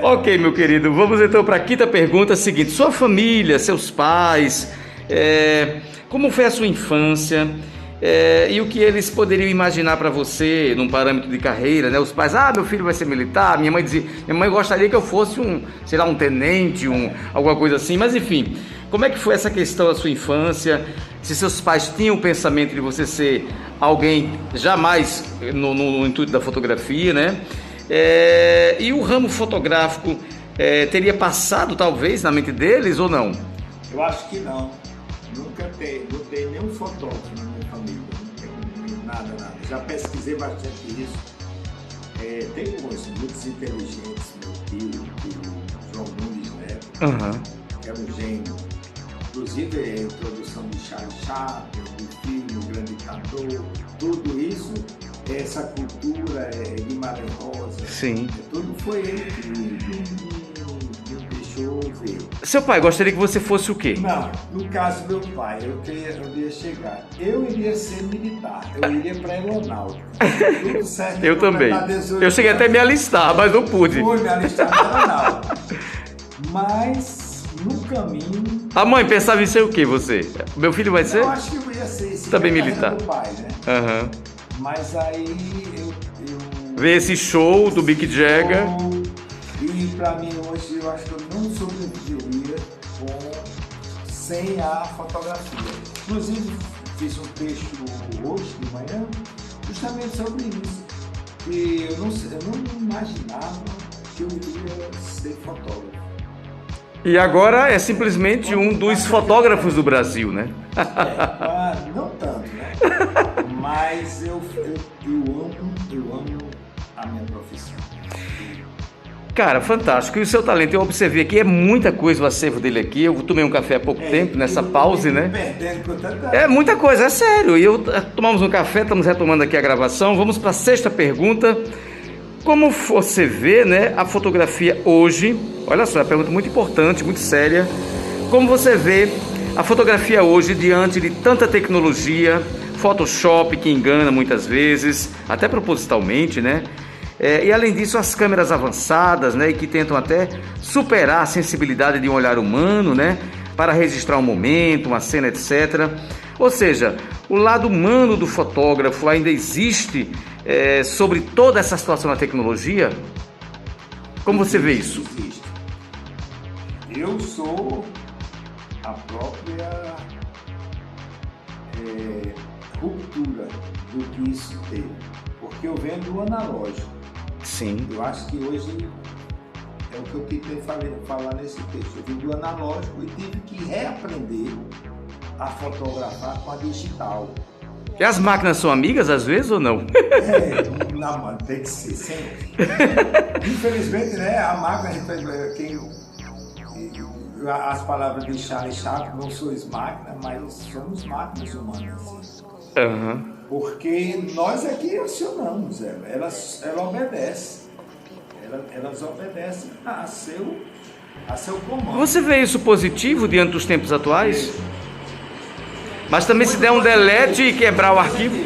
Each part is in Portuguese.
Ok, meu querido, vamos então para a quinta pergunta, seguinte: sua família, seus pais, como foi a sua infância? E o que eles poderiam imaginar para você num parâmetro de carreira, né? Os pais, meu filho vai ser militar. Minha mãe dizia, minha mãe gostaria que eu fosse sei lá, um tenente, alguma coisa assim. Mas enfim, como é que foi essa questão da sua infância? Se seus pais tinham o pensamento de você ser alguém jamais no intuito da fotografia, né? E o ramo fotográfico teria passado talvez na mente deles ou não? Eu acho que não. Nunca não tem nenhum fotógrafo na minha família. Não tem nada. Já pesquisei bastante isso. Tem muitos inteligentes, meu tio, João Nunes Neto, que é um gênio. Inclusive a introdução de Charles Chaplin, do filme O Grande Ditador, tudo isso, essa cultura, Guimarães Rosa, sim, tudo foi ele que me deixou ver. Seu pai gostaria que você fosse o quê? Não, no caso do meu pai, eu ia chegar. Eu iria ser militar, eu iria para a aeronáutica. Tudo certo. Eu também. Eu cheguei até a me alistar, mas não pude. Fui me alistar na aeronáutica. Mas no caminho. A mãe pensava em ser o quê, você? Meu filho vai ser? Eu acho que eu ia ser também militar. Do pai, né? Mas aí eu ver esse show do Mick Jagger. E pra mim hoje eu acho que eu não sobreviveria sem a fotografia. Inclusive fiz um texto hoje de manhã justamente sobre isso. Que eu não imaginava que eu iria ser fotógrafo. E agora é simplesmente um dos fotógrafos do Brasil, né? Não tanto, né? Mas eu amo a minha profissão. Cara, fantástico. E o seu talento, eu observei aqui, é muita coisa o acervo dele aqui. Eu tomei um café há pouco tempo, nessa pause, né? É muita coisa, é sério. E tomamos um café, estamos retomando aqui a gravação. Vamos para a sexta pergunta. Como você vê, né, a fotografia hoje? Olha só, é uma pergunta muito importante, muito séria. Como você vê a fotografia hoje diante de tanta tecnologia, Photoshop que engana muitas vezes, até propositalmente, né? E além disso, as câmeras avançadas, né, e que tentam até superar a sensibilidade de um olhar humano, né, para registrar um momento, uma cena, etc. Ou seja, o lado humano do fotógrafo ainda existe sobre toda essa situação da tecnologia? Como você vê isso? Existe. Eu sou a própria ruptura do que isso teve, porque eu venho do analógico. Sim. Eu acho que hoje é o que eu tentei falar nesse texto. Eu vim do analógico e tive que reaprender a fotografar com a digital. E as máquinas são amigas às vezes ou não? Não, mano, tem que ser sempre. Infelizmente, né, a máquina, as palavras de Charles Chaplin, não sois máquina, mas somos máquinas humanas. Porque nós é que acionamos ela. Ela obedece. Elas obedecem a seu comando. Você vê isso positivo diante dos tempos atuais? Mas também se der um delete e quebrar o arquivo?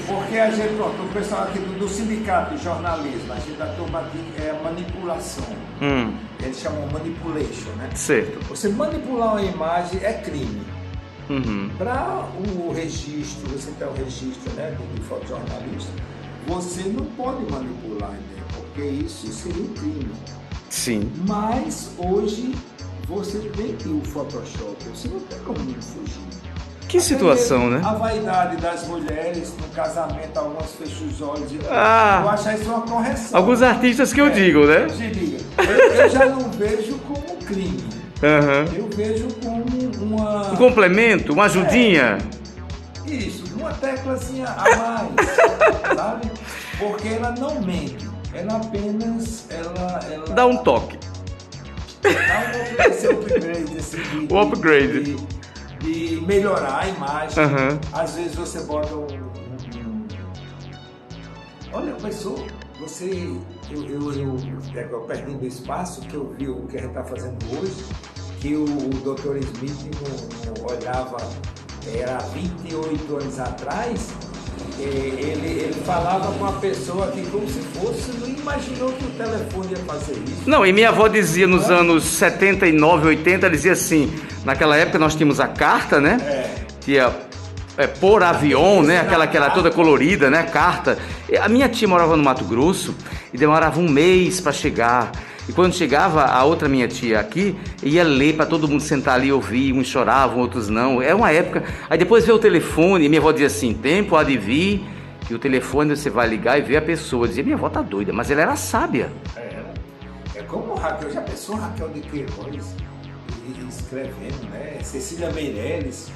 Porque a gente, o pessoal aqui do sindicato de jornalismo, a gente da turma aqui é manipulação. Eles chamam manipulation, né? Certo. Você manipular uma imagem é crime. Para o registro, você tem o registro, né, do fotojornalista, você não pode manipular, né, porque isso seria um crime. Sim. Mas hoje você tem que o Photoshop, você não tem como fugir. Que situação, né? A vaidade das mulheres no casamento, algumas fecham os olhos. Eu acho isso uma correção. Alguns artistas que eu digo, né? Eu já não vejo como crime. Eu vejo como um complemento, uma ajudinha. Isso, uma teclazinha a mais, sabe? Porque ela não mente, ela apenas dá um toque. Dá esse upgrade, o upgrade. De melhorar a imagem. Às vezes você bota olha, pessoa, eu perdendo espaço, que eu vi o que a gente está fazendo hoje, que o Dr. Smith não olhava, era 28 anos atrás, ele falava com a pessoa aqui como se fosse, não imaginou que o telefone ia fazer isso. Não, e minha avó dizia nos anos 79, 80, ela dizia assim, naquela época nós tínhamos a carta, né? Que ia por avião, né? Aquela que era toda colorida, né? Carta. A minha tia morava no Mato Grosso e demorava um mês para chegar. E quando chegava a outra minha tia aqui, ia ler para todo mundo sentar ali e ouvir, uns choravam, outros não. É uma época. Aí depois veio o telefone, e minha avó dizia assim: tempo há de vir, que o telefone você vai ligar e ver a pessoa. Eu dizia: minha avó tá doida, mas ela era sábia. É como o Raquel, já pensou Raquel de Queiroz escrevendo, né? Cecília Meirelles.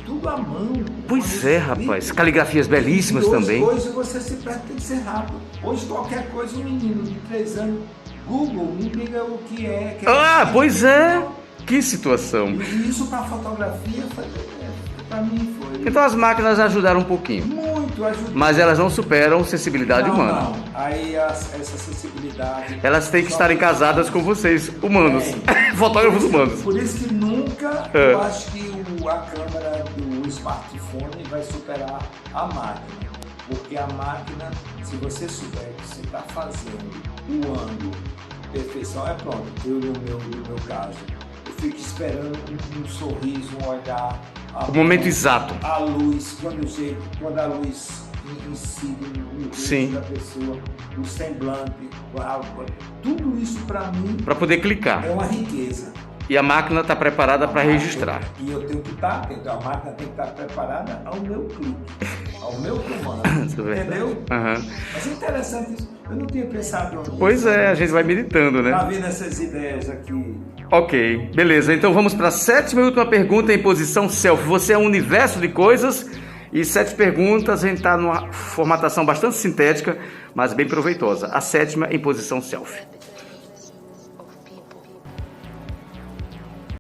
Tudo à mão. Pois é, rapaz. Caligrafias belíssimas também. Hoje você se perde, tem que ser rápido. Hoje qualquer coisa, um menino de 3 anos, Google, me diga o que é. Pois é. Que situação. E isso para fotografia, para mim foi. Então as máquinas ajudaram um pouquinho. Muito ajudaram. Mas elas não superam a sensibilidade humana. Não. Aí essa sensibilidade. Elas têm que estarem casadas com vocês, humanos. Fotógrafos humanos. Por isso que nunca eu acho que a câmera do smartphone vai superar a máquina. Porque a máquina, se você souber que você está fazendo o ângulo, perfeição, pronto. Eu, no meu caso, eu fico esperando um sorriso, um olhar. O momento exato. A luz, quando a luz incide no rosto da pessoa, o semblante, tudo isso para mim para poder clicar. É uma riqueza. E a máquina está preparada para registrar. E eu tenho que estar, a máquina tem que estar preparada ao meu clique, ao meu comando. Entendeu? Uhum. Mas é interessante isso. Eu não tinha pensado nisso. Pois é, a gente vai meditando, né? Tá vendo essas ideias aqui. Ok, beleza. Então vamos para a 7ª e última pergunta em posição selfie. Você é um universo de coisas e 7 perguntas. A gente está numa formatação bastante sintética, mas bem proveitosa. A 7ª em posição selfie.